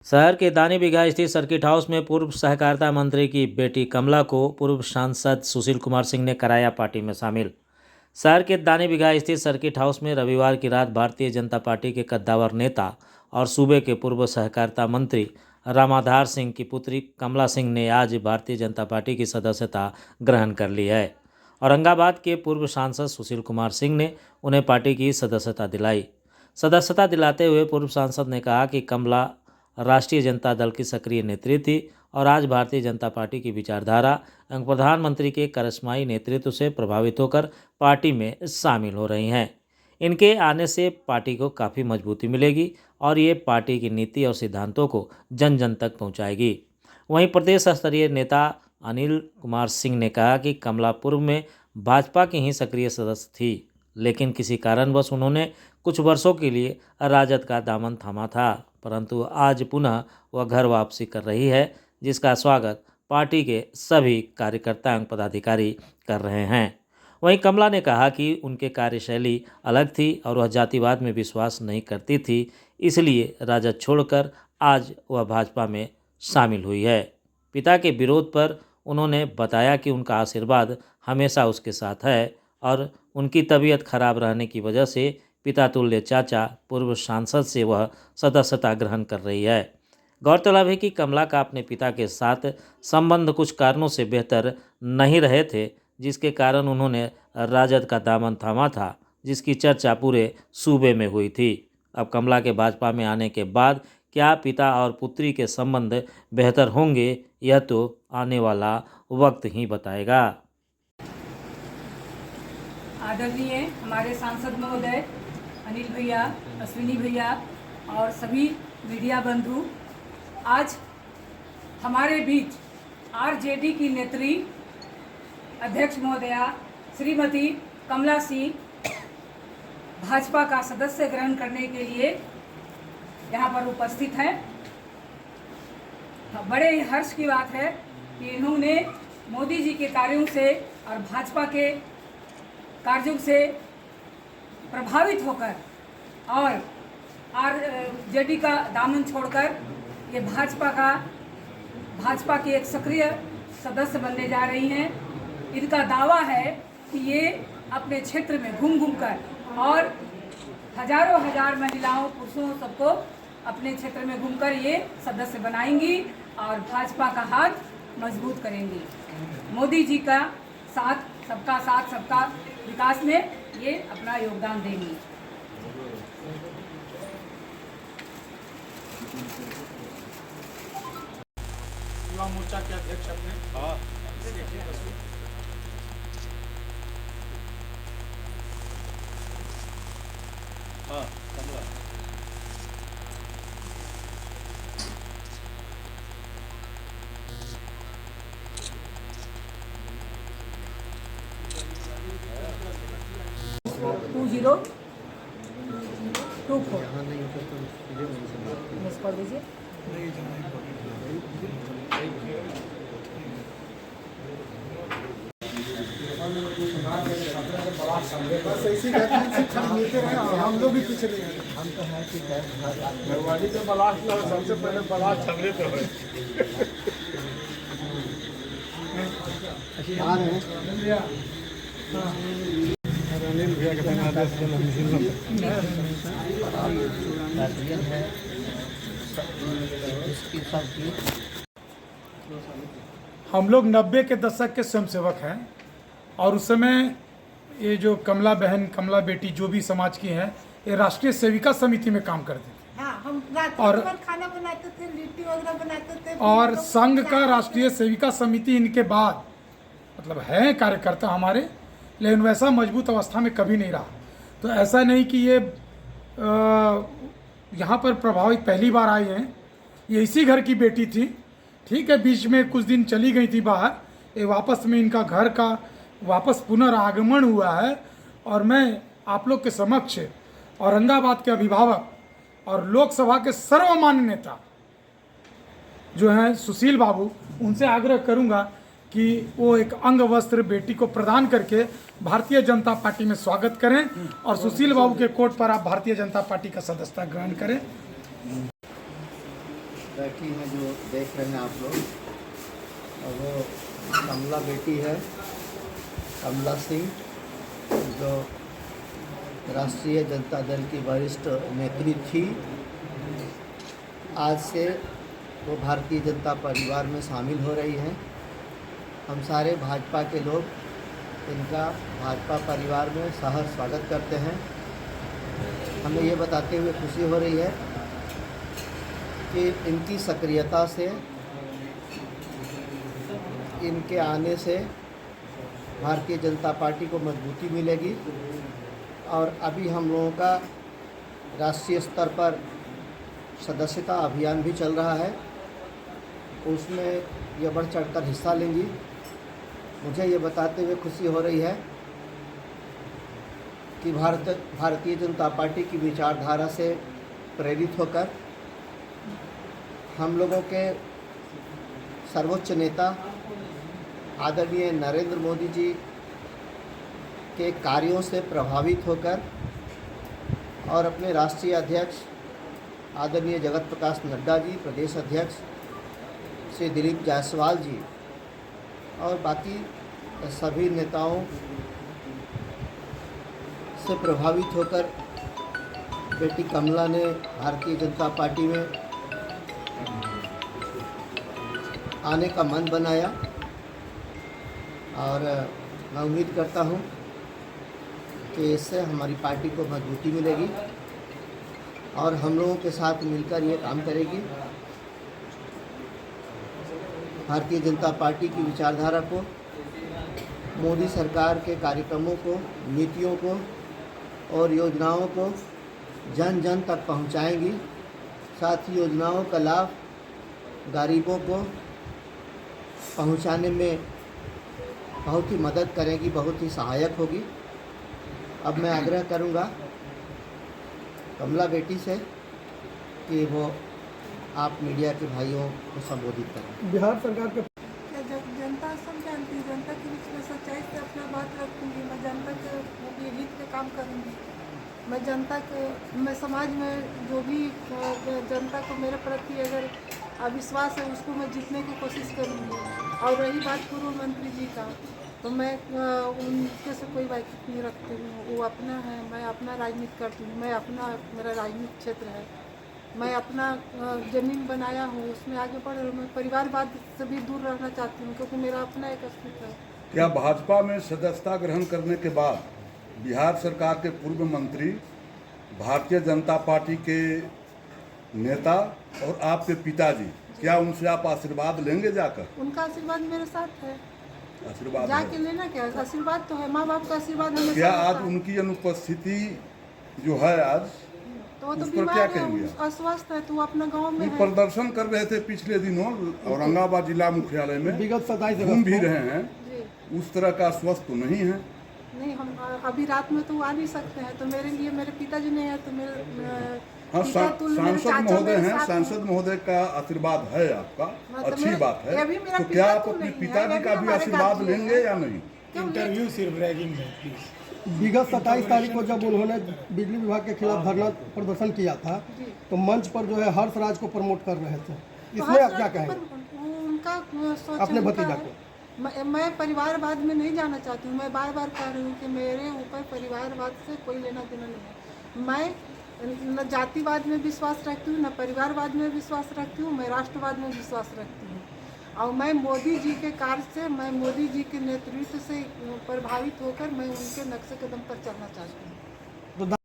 शहर के दानी बिघा स्थित सर्किट हाउस में पूर्व सहकारिता मंत्री की बेटी कमला को पूर्व सांसद सुशील कुमार सिंह ने कराया पार्टी में शामिल। शहर के दानी बिघा स्थित सर्किट हाउस में रविवार की रात भारतीय जनता पार्टी के कद्दावर नेता और सूबे के पूर्व सहकारिता मंत्री रामाधार सिंह की पुत्री कमला सिंह ने आज भारतीय जनता पार्टी की सदस्यता ग्रहण कर ली है। औरंगाबाद के पूर्व सांसद सुशील कुमार सिंह ने उन्हें पार्टी की सदस्यता दिलाई। सदस्यता दिलाते हुए पूर्व सांसद ने कहा कि कमला राष्ट्रीय जनता दल की सक्रिय नेत्री थी और आज भारतीय जनता पार्टी की विचारधारा एवं प्रधानमंत्री के करिश्माई नेतृत्व से प्रभावित होकर पार्टी में शामिल हो रही हैं। इनके आने से पार्टी को काफ़ी मजबूती मिलेगी और ये पार्टी की नीति और सिद्धांतों को जन जन तक पहुंचाएगी। वहीं प्रदेश स्तरीय नेता अनिल कुमार सिंह ने कहा कि कमला पूर्व में भाजपा की ही सक्रिय सदस्य थी, लेकिन किसी कारणवश उन्होंने कुछ वर्षों के लिए राजद का दामन थामा था, परंतु आज पुनः वह घर वापसी कर रही है, जिसका स्वागत पार्टी के सभी कार्यकर्ता एवं पदाधिकारी कर रहे हैं। वहीं कमला ने कहा कि उनके कार्यशैली अलग थी और वह जातिवाद में विश्वास नहीं करती थी, इसलिए राजद छोड़कर आज वह भाजपा में शामिल हुई है। पिता के विरोध पर उन्होंने बताया कि उनका आशीर्वाद हमेशा उसके साथ है और उनकी तबीयत खराब रहने की वजह से पिता तुल्य चाचा पूर्व सांसद से वह सदस्यता ग्रहण कर रही है। गौरतलब है कि कमला का अपने पिता के साथ संबंध कुछ कारणों से बेहतर नहीं रहे थे, जिसके कारण उन्होंने राजद का दामन थामा था, जिसकी चर्चा पूरे सूबे में हुई थी। अब कमला के भाजपा में आने के बाद क्या पिता और पुत्री के संबंध बेहतर होंगे, यह तो आने वाला वक्त ही बताएगा। आदरणीय हमारे सांसद महोदय अनिल भैया, अश्विनी भैया और सभी मीडिया बंधु, आज हमारे बीच आरजेडी की नेत्री अध्यक्ष महोदया श्रीमती कमला सिंह भाजपा का सदस्य ग्रहण करने के लिए यहाँ पर उपस्थित हैं। बड़े हर्ष की बात है कि इन्होंने मोदी जी के कार्यों से और भाजपा के कार्यों से प्रभावित होकर और आरजेडी का दामन छोड़कर ये भाजपा की एक सक्रिय सदस्य बनने जा रही हैं। इनका दावा है कि ये अपने क्षेत्र में घूम कर और हजारों हजार महिलाओं पुरुषों सबको अपने क्षेत्र में घूमकर ये सदस्य बनाएंगी और भाजपा का हाथ मजबूत करेंगी। मोदी जी का साथ, सबका विकास में ये अपना योगदान देंगी। युवा मोर्चा के अध्यक्ष अपने कमला मिस कर दीजिए। बस ऐसी मिलते हैं और हम लोग भी पीछे नहीं हैं। हम तो हैं कि घरवाली के बलास्ट लो, सबसे पहले बलास्ट हमने तो है। आ रहे हैं अनिल भैया के आदेश हम लोग 90 के दशक के स्वयंसेवक हैं और उस समय ये जो कमला बहन, कमला बेटी जो भी समाज की हैं, ये राष्ट्रीय सेविका समिति में काम करती थी। हाँ, हम और खाना बनाते थे, लिट्टी वगैरह बनाते थे। और संघ का राष्ट्रीय सेविका समिति इनके बाद मतलब है कार्यकर्ता हमारे, लेकिन वैसा मजबूत अवस्था में कभी नहीं रहा। तो ऐसा नहीं कि ये यहाँ पर प्रभावित पहली बार आई हैं, ये इसी घर की बेटी थी। ठीक है, बीच में कुछ दिन चली गई थी बाहर, ये वापस में इनका घर का वापस पुनरागमन हुआ है। और मैं आप लोग के समक्ष औरंगाबाद के अभिभावक और लोकसभा के सर्वमान्य नेता जो हैं सुशील बाबू, उनसे आग्रह करूंगा कि वो एक अंग वस्त्र बेटी को प्रदान करके भारतीय जनता पार्टी में स्वागत करें और सुशील बाबू के कोर्ट पर आप भारतीय जनता पार्टी का सदस्यता ग्रहण करें। बैठी हैं जो देख रहे हैं आप लोग, और वो कमला बेटी है, कमला सिंह, जो राष्ट्रीय जनता दल की वरिष्ठ नेत्री थी। आज से वो भारतीय जनता परिवार में शामिल हो रही हैं। हम सारे भाजपा के लोग इनका भाजपा परिवार में सहर्ष स्वागत करते हैं। हमें ये बताते हुए खुशी हो रही है कि इनकी सक्रियता से, इनके आने से भारतीय जनता पार्टी को मजबूती मिलेगी। और अभी हम लोगों का राष्ट्रीय स्तर पर सदस्यता अभियान भी चल रहा है, उसमें ये बढ़ चढ़कर हिस्सा लेंगी। मुझे ये बताते हुए खुशी हो रही है कि भारतीय जनता पार्टी की विचारधारा से प्रेरित होकर हम लोगों के सर्वोच्च नेता आदरणीय नरेंद्र मोदी जी के कार्यों से प्रभावित होकर और अपने राष्ट्रीय अध्यक्ष आदरणीय जगत प्रकाश नड्डा जी, प्रदेश अध्यक्ष श्री दिलीप जायसवाल जी और बाकी सभी नेताओं से प्रभावित होकर बेटी कमला ने भारतीय जनता पार्टी में आने का मन बनाया। और मैं उम्मीद करता हूं कि इससे हमारी पार्टी को मजबूती मिलेगी और हम लोगों के साथ मिलकर ये काम करेगी। भारतीय जनता पार्टी की विचारधारा को, मोदी सरकार के कार्यक्रमों को, नीतियों को और योजनाओं को जन जन तक पहुंचाएंगी। साथ ही योजनाओं का लाभ गरीबों को पहुंचाने में बहुत ही मदद करेगी, बहुत ही सहायक होगी। अब मैं आग्रह करूंगा कमला बेटी से कि वो आप मीडिया के भाइयों को संबोधित करें। बिहार सरकार के जनता सब जानती है, जनता के बीच में सच्चाई से अपना बात रखूंगी। मैं जनता के हित के काम करूंगी। मैं समाज में जो भी जनता को मेरे प्रति अगर अविश्वास है उसको मैं जीतने की कोशिश करूंगी। और रही बात पूर्व मंत्री जी का, तो मैं उनके से कोई वाकिफ नहीं रखती हूँ। वो अपना है, मैं अपना राजनीति करती हूँ। मेरा राजनीतिक क्षेत्र है, मैं अपना ज़मीन बनाया हूँ, उसमें आगे बढ़ रही हूँ। मैं परिवारवाद से भी दूर रहना चाहती हूँ क्योंकि मेरा अपना एक अस्तित्व है। क्या भाजपा में सदस्यता ग्रहण करने के बाद बिहार सरकार के पूर्व मंत्री, भारतीय जनता पार्टी के नेता और आपके पिताजी, क्या उनसे आप आशीर्वाद लेंगे जाकर? उनका आशीर्वाद मेरे साथ है, आशीर्वाद जाके है। लेना क्या, आशीर्वाद तो है, माँ बाप का आशीर्वाद हमेशा क्या रहता आज है। उनकी अनुपस्थिति जो है आज, तो वो तो उस पर बीमार क्या है, कहेंगे? अस्वस्थ है, तो वो अपना गाँव में है। प्रदर्शन कर रहे थे पिछले दिनों औरंगाबाद जिला मुख्यालय में, विगत 27 घूम भी रहे हैं, जी उस तरह का स्वस्थ तो नहीं है। नहीं, हम अभी रात में तो आ नहीं सकते हैं, तो मेरे लिए मेरे पिताजी नहीं है, तो मेरे हाँ, पिता तुल्य मेरे सांसद चाचा महोदय मेरे हैं, साथ सांसद हैं। महोदय का आशीर्वाद है आपका, मतलब अच्छी मेरे- बात ये है। भी मेरा तो पिता क्या आप तो अपने नहीं है, पिताजी ये का भी भी हमारे आशीर्वाद गाजी लेंगे है। या नहीं? क्यों इंटरव्यू सिर्फ रैगिंग में प्लीज। विगत 27 तारीख को जब उन्होंने बिजली विभाग के खिलाफ धरना प्रदर्शन किया था, जी। तो मंच पर जो है हर्षराज को प्रमोट कर रहे थे। तो इसमें आप हर क्या रात कहेंगे? वो उनका सोच अपने उनका भतीजा है। मैं परिवारवाद में नहीं जाना चाहती हूँ। मैं बार बार कह रही हूँ कि मेरे ऊपर परिवारवाद से कोई लेना देना नहीं है। मैं न जातिवाद में विश्वास रखती हूँ, न परिवारवाद में विश्वास रखती हूँ, मैं राष्ट्रवाद में विश्वास रखती हूँ। और मैं मोदी जी के कार्य से, मैं मोदी जी के नेतृत्व से प्रभावित होकर मैं उनके नक्शे कदम पर चलना चाहती हूँ।